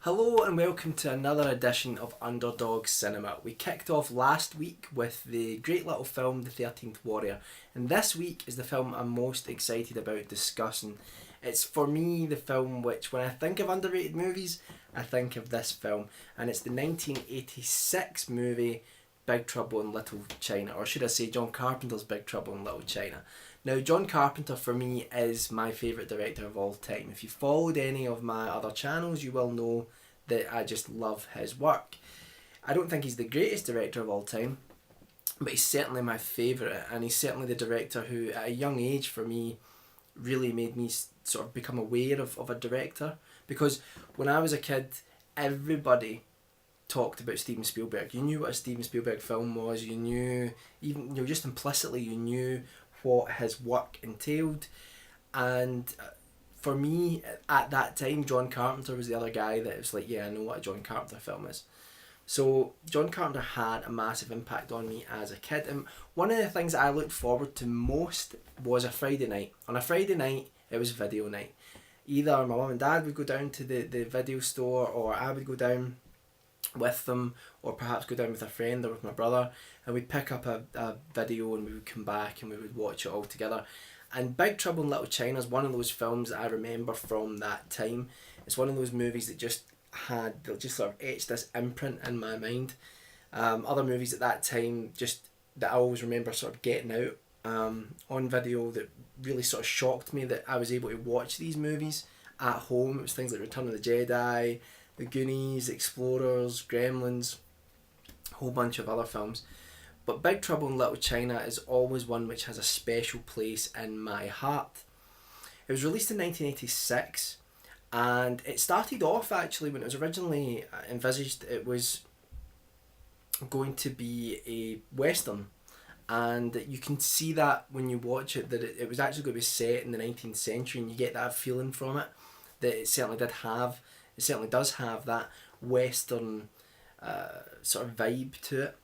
Hello and welcome to another edition of Underdog Cinema. We kicked off last week with the great little film The 13th Warrior, and this week is the film I'm most excited about discussing. It's for me the film which, when I think of underrated movies, I think of this film, and it's the 1986 movie Big Trouble in Little China, or should I say John Carpenter's Big Trouble in Little China. Now, John Carpenter for me is my favourite director of all time. If you followed any of my other channels, you will know that I just love his work. I don't think he's the greatest director of all time, but he's certainly my favourite, and he's certainly the director who, at a young age for me, really made me sort of become aware of a director. Because when I was a kid, everybody talked about Steven Spielberg. You knew what a Steven Spielberg film was. You knew, even just implicitly, you knew what his work entailed. And for me, at that time, John Carpenter was the other guy that was like, yeah, I know what a John Carpenter film is. So John Carpenter had a massive impact on me as a kid. And one of the things I looked forward to most was a Friday night. On a Friday night, it was video night. Either my mum and dad would go down to the video store, or I would go down with them, or perhaps go down with a friend or with my brother, and we'd pick up a video and we would come back and we would watch it all together. And Big Trouble in Little China is one of those films that I remember from that time. It's one of those movies that just sort of etched this imprint in my mind. Other movies at that time that I always remember sort of getting out on video that really sort of shocked me that I was able to watch these movies at home. It was things like Return of the Jedi, The Goonies, Explorers, Gremlins, a whole bunch of other films. But Big Trouble in Little China is always one which has a special place in my heart. It was released in 1986, and it started off actually when it was originally envisaged. It was going to be a Western, and you can see that when you watch it, that it was actually going to be set in the 19th century, and you get that feeling from it, that it certainly does have that Western sort of vibe to it.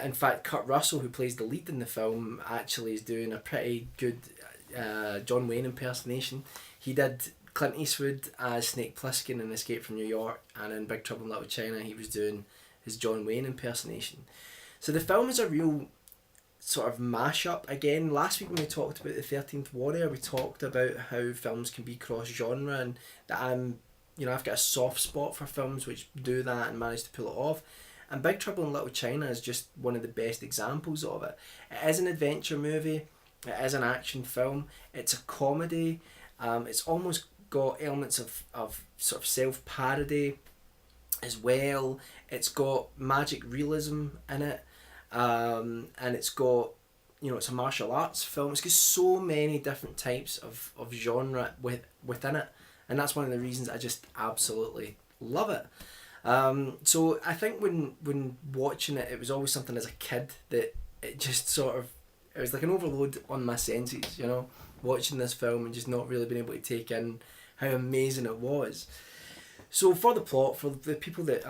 In fact, Kurt Russell, who plays the lead in the film, actually is doing a pretty good John Wayne impersonation. He did Clint Eastwood as Snake Plissken in Escape from New York, and in Big Trouble in Little China he was doing his John Wayne impersonation. So the film is a real sort of mashup. Again, last week when we talked about The 13th Warrior, we talked about how films can be cross-genre, and that I've got a soft spot for films which do that and manage to pull it off. And Big Trouble in Little China is just one of the best examples of it. It is an adventure movie, it is an action film, it's a comedy, it's almost got elements of sort of self-parody as well. It's got magic realism in it, and it's got, it's a martial arts film. It's got so many different types of genre within it, and that's one of the reasons I just absolutely love it. So I think when watching it, it was always something as a kid that it just it was like an overload on my senses, watching this film and just not really being able to take in how amazing it was. So for the plot, for the people that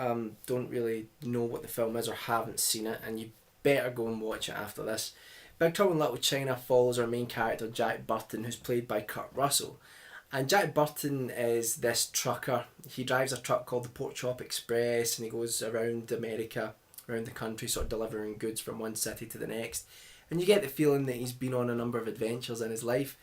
don't really know what the film is or haven't seen it, and you better go and watch it after this, Big Trouble in Little China follows our main character Jack Burton, who's played by Kurt Russell. And Jack Burton is this trucker. He drives a truck called the Pork Chop Express, and he goes around America, around the country, sort of delivering goods from one city to the next. And you get the feeling that he's been on a number of adventures in his life.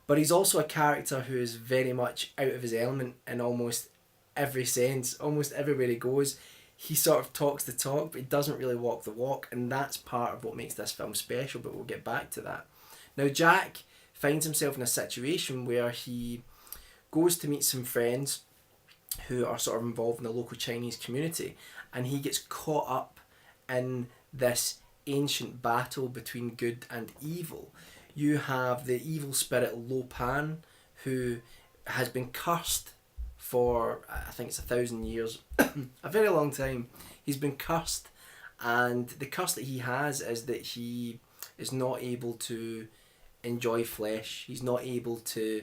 But he's also a character who is very much out of his element in almost every sense. Almost everywhere he goes, he sort of talks the talk, but he doesn't really walk the walk. And that's part of what makes this film special, but we'll get back to that. Now, Jack finds himself in a situation where he goes to meet some friends who are sort of involved in the local Chinese community, and he gets caught up in this ancient battle between good and evil. You have the evil spirit Lo Pan, who has been cursed for, I think it's 1,000 years, a very long time. He's been cursed, and the curse that he has is that he is not able to enjoy flesh. He's not able to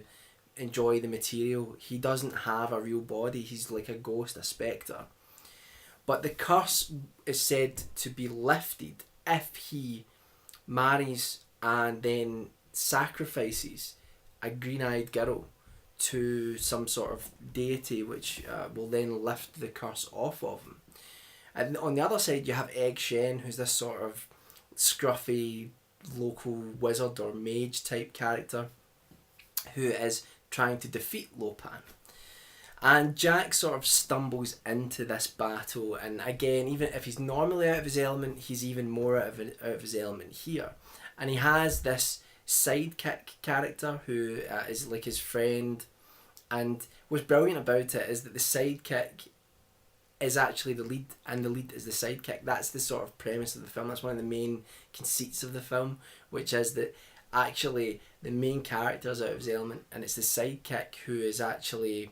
enjoy the material. He doesn't have a real body. He's like a ghost, a spectre. But the curse is said to be lifted if he marries and then sacrifices a green-eyed girl to some sort of deity which will then lift the curse off of him. And on the other side, you have Egg Shen, who's this sort of scruffy local wizard or mage type character who is trying to defeat Lopan. And Jack sort of stumbles into this battle, and again, even if he's normally out of his element, he's even more out of his element here. And he has this sidekick character who is like his friend, and what's brilliant about it is that the sidekick is actually the lead and the lead is the sidekick. That's the sort of premise of the film. That's one of the main conceits of the film, which is that actually the main character is out of his element and it's the sidekick who is actually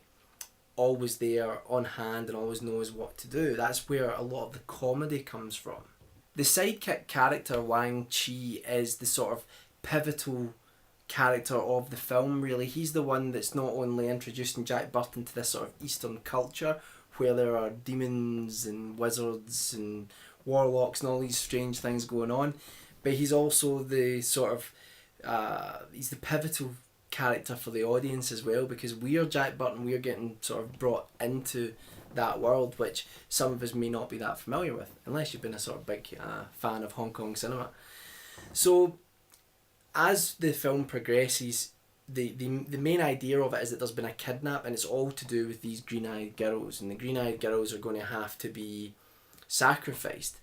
always there on hand and always knows what to do. That's where a lot of the comedy comes from. The sidekick character Wang Chi is the sort of pivotal character of the film, really. He's the one that's not only introducing Jack Burton to this sort of Eastern culture where there are demons and wizards and warlocks and all these strange things going on, but he's also the sort of he's the pivotal character for the audience as well, because we're Jack Burton, we're getting sort of brought into that world which some of us may not be that familiar with unless you've been a sort of big fan of Hong Kong cinema. So as the film progresses, the main idea of it is that there's been a kidnap and it's all to do with these green-eyed girls, and the green-eyed girls are going to have to be sacrificed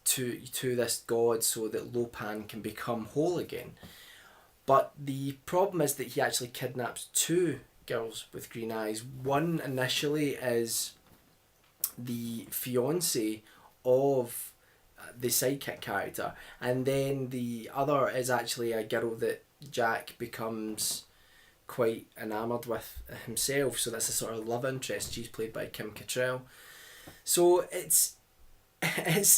to this god so that Lopan can become whole again. But the problem is that he actually kidnaps two girls with green eyes. One initially is the fiance of the sidekick character, and then the other is actually a girl that Jack becomes quite enamoured with himself, so that's a sort of love interest. She's played by Kim Cattrall. So it's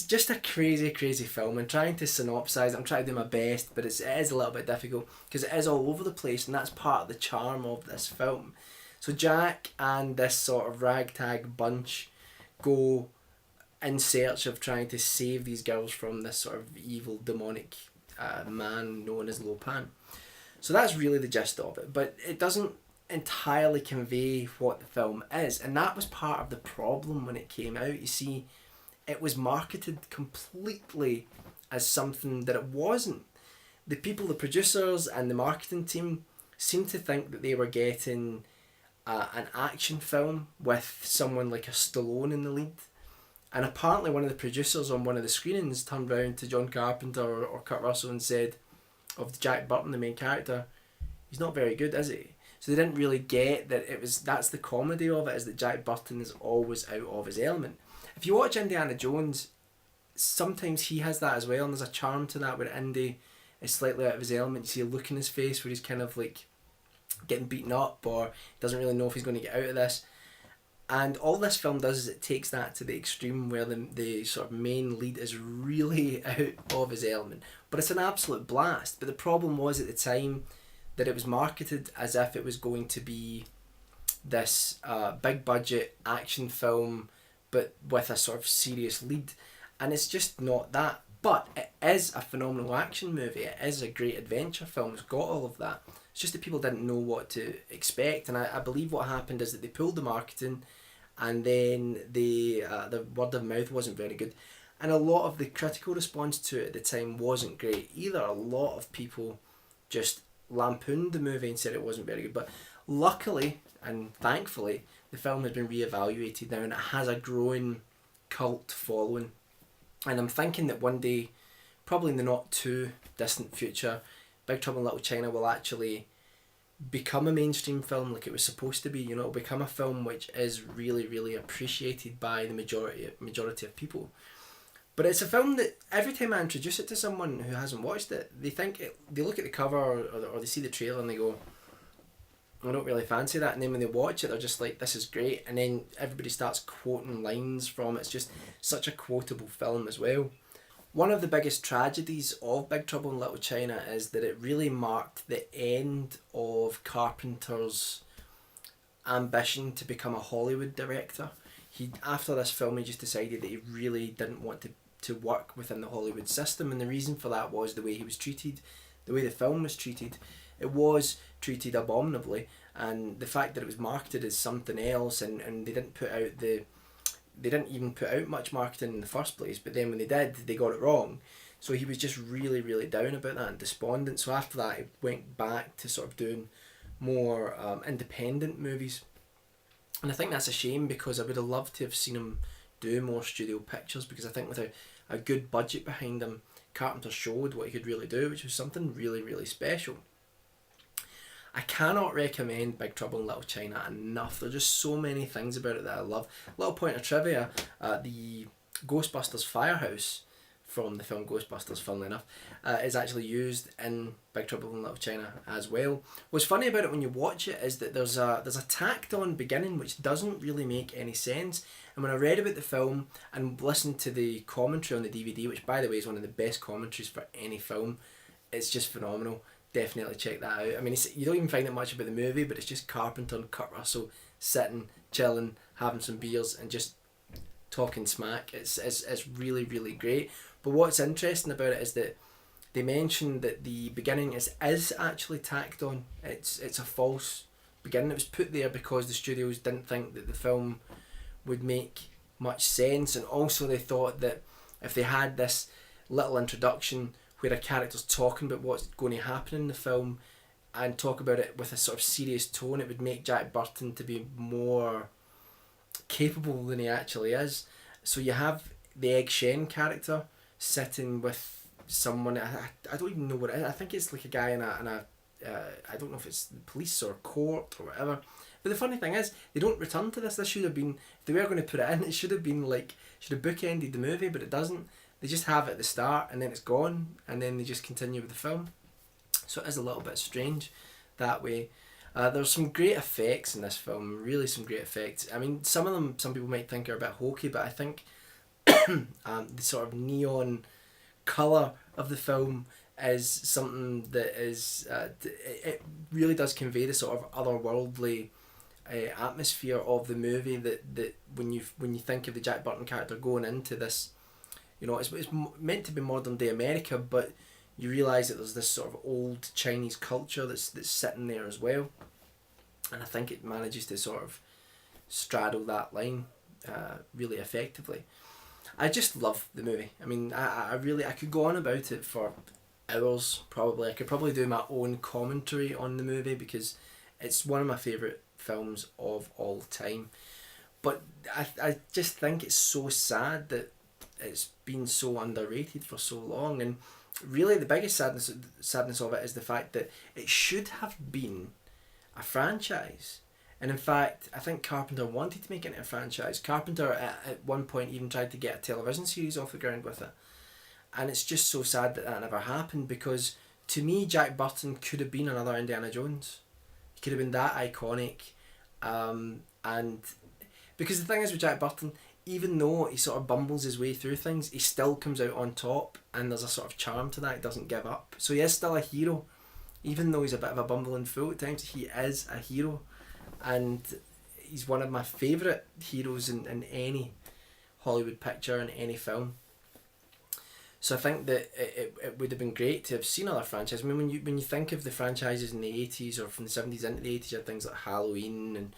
just a crazy film, and trying to synopsise, I'm trying to do my best, but it is a little bit difficult because it is all over the place, and that's part of the charm of this film. So Jack and this sort of ragtag bunch go in search of trying to save these girls from this sort of evil demonic man known as Lopan. So that's really the gist of it, but it doesn't entirely convey what the film is, and that was part of the problem when it came out. You see, it was marketed completely as something that it wasn't. The people, the producers and the marketing team seemed to think that they were getting an action film with someone like a Stallone in the lead. And apparently one of the producers on one of the screenings turned round to John Carpenter or Kurt Russell and said, of Jack Burton, the main character, he's not very good, is he? So they didn't really get that that's the comedy of it, is that Jack Burton is always out of his element. If you watch Indiana Jones, sometimes he has that as well, and there's a charm to that where Indy is slightly out of his element. You see a look in his face where he's kind of like getting beaten up or doesn't really know if he's going to get out of this. And all this film does is it takes that to the extreme where the sort of main lead is really out of his element. But it's an absolute blast. But the problem was at the time that it was marketed as if it was going to be this big budget action film but with a sort of serious lead. And it's just not that. But it is a phenomenal action movie. It is a great adventure film. It's got all of that. It's just that people didn't know what to expect. And I believe what happened is that they pulled the marketing, and then the word of mouth wasn't very good, and a lot of the critical response to it at the time wasn't great either. A lot of people just lampooned the movie and said it wasn't very good, but luckily and thankfully the film has been reevaluated now and it has a growing cult following, and I'm thinking that one day, probably in the not too distant future, Big Trouble in Little China will actually become a mainstream film like it was supposed to be. You know, it'll become a film which is really appreciated by the majority of people. But it's a film that every time I introduce it to someone who hasn't watched it, they look at the cover or they see the trailer and they go, I don't really fancy that, and then when they watch it they're just like, this is great, and then everybody starts quoting lines from it. It's just such a quotable film as well. One of the biggest tragedies of Big Trouble in Little China is that it really marked the end of Carpenter's ambition to become a Hollywood director. After this film, he just decided that he really didn't want to work within the Hollywood system, and the reason for that was the way he was treated, the way the film was treated, it was treated abominably, and the fact that it was marketed as something else, and they didn't even put out much marketing in the first place, but then when they did, they got it wrong. So he was just really, really down about that and despondent. So after that, he went back to sort of doing more independent movies. And I think that's a shame, because I would have loved to have seen him do more studio pictures, because I think with a good budget behind him, Carpenter showed what he could really do, which was something really, really special. I cannot recommend Big Trouble in Little China enough. There are just so many things about it that I love. Little point of trivia, the Ghostbusters firehouse from the film Ghostbusters, funnily enough, is actually used in Big Trouble in Little China as well. What's funny about it when you watch it is that there's a tacked on beginning which doesn't really make any sense. And when I read about the film and listened to the commentary on the DVD, which by the way is one of the best commentaries for any film, it's just phenomenal. Definitely check that out. I mean, you don't even find out much about the movie, but it's just Carpenter and Kurt Russell sitting, chilling, having some beers and just talking smack. It's really, really great. But what's interesting about it is that they mentioned that the beginning is actually tacked on. It's a false beginning. It was put there because the studios didn't think that the film would make much sense, and also they thought that if they had this little introduction where a character's talking about what's going to happen in the film and talk about it with a sort of serious tone, it would make Jack Burton to be more capable than he actually is. So you have the Egg Shen character sitting with someone, I don't even know what it is. I think it's like a guy in a I don't know if it's the police or court or whatever. But the funny thing is, they don't return to this. This should have been, if they were going to put it in, it should have been like, should have bookended the movie, but it doesn't. They just have it at the start and then it's gone, and then they just continue with the film. So it is a little bit strange that way. There's some great effects in this film, really some great effects. I mean, some of them, some people might think are a bit hokey, but I think the sort of neon colour of the film is something that is, it really does convey the sort of otherworldly atmosphere of the movie, that when you think of the Jack Burton character going into this, you know, it's meant to be modern day America, but you realise that there's this sort of old Chinese culture that's sitting there as well, and I think it manages to sort of straddle that line really effectively. I just love the movie. I mean, I could go on about it for hours probably. I could probably do my own commentary on the movie because it's one of my favourite films of all time. But I just think it's so sad that it's been so underrated for so long, and really the biggest sadness of it is the fact that it should have been a franchise. And in fact, I think Carpenter wanted to make it into a franchise. Carpenter at one point even tried to get a television series off the ground with it. And it's just so sad that never happened, because to me Jack Burton could have been another Indiana Jones. He could have been that iconic. And because the thing is with Jack Burton, even though he sort of bumbles his way through things, he still comes out on top, and there's a sort of charm to that. He doesn't give up. So he is still a hero. Even though he's a bit of a bumbling fool at times, he is a hero. And he's one of my favourite heroes in any Hollywood picture, in any film. So I think that it would have been great to have seen other franchises. I mean, when you think of the franchises in the 80s or from the 70s into the 80s, you had things like Halloween and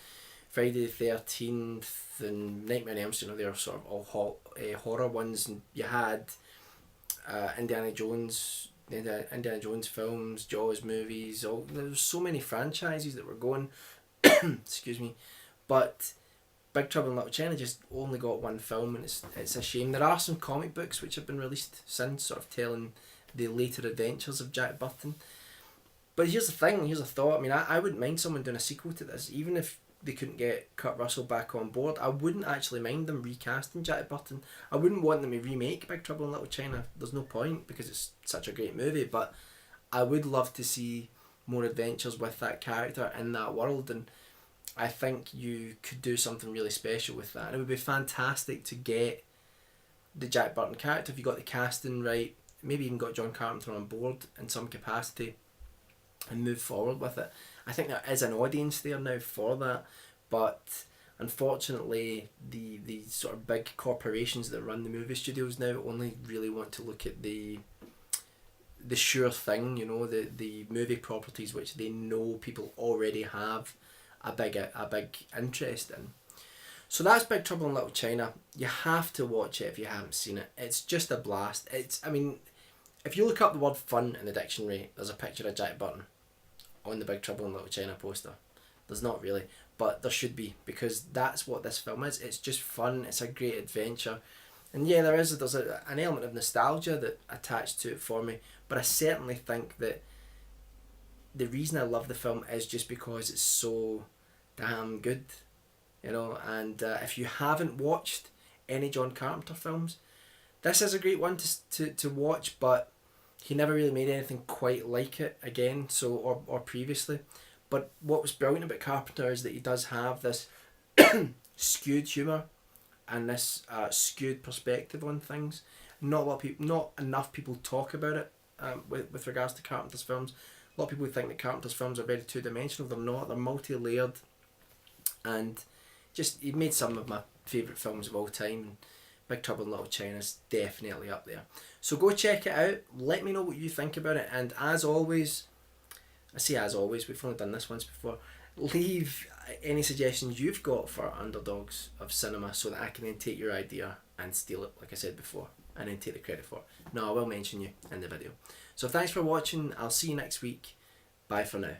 Friday the 13th and Nightmare on Elm Street. They were sort of all horror ones. And you had Indiana Jones films, Jaws movies. There was so many franchises that were going. Excuse me, but Big Trouble in Little China just only got one film, and it's a shame. There are some comic books which have been released since, sort of telling the later adventures of Jack Burton. But here's the thing, here's a thought. I mean, I wouldn't mind someone doing a sequel to this, even if they couldn't get Kurt Russell back on board. I wouldn't actually mind them recasting Jack Burton. I wouldn't want them to remake Big Trouble in Little China. There's no point, because it's such a great movie. But I would love to see more adventures with that character in that world, and I think you could do something really special with that. And it would be fantastic to get the Jack Burton character, if you got the casting right, maybe even got John Carpenter on board in some capacity, and move forward with it. I think there is an audience there now for that, but unfortunately the sort of big corporations that run the movie studios now only really want to look at the the sure thing, you know, the movie properties which they know people already have a big interest in. So that's Big Trouble in Little China. You have to watch it if you haven't seen it. It's just a blast. I mean, if you look up the word fun in the dictionary, there's a picture of Jack Burton on the Big Trouble in Little China poster. There's not really, but there should be, because that's what this film is. It's just fun. It's a great adventure. And yeah, there's an element of nostalgia that attached to it for me, but I certainly think that the reason I love the film is just because it's so damn good, you know. And if you haven't watched any John Carpenter films, this is a great one to watch, but he never really made anything quite like it again, so or previously. But what was brilliant about Carpenter is that he does have this skewed humour and this skewed perspective on things. Not enough people talk about it with regards to Carpenter's films. A lot of people think that Carpenter's films are very two-dimensional. They're not. They're multi-layered, and just he made some of my favourite films of all time. Big Trouble in Little China is definitely up there. So go check it out. Let me know what you think about it. And as always, we've only done this once before. Leave any suggestions you've got for underdogs of cinema so that I can then take your idea and steal it, like I said before, and then take the credit for it. No, I will mention you in the video. So thanks for watching. I'll see you next week. Bye for now.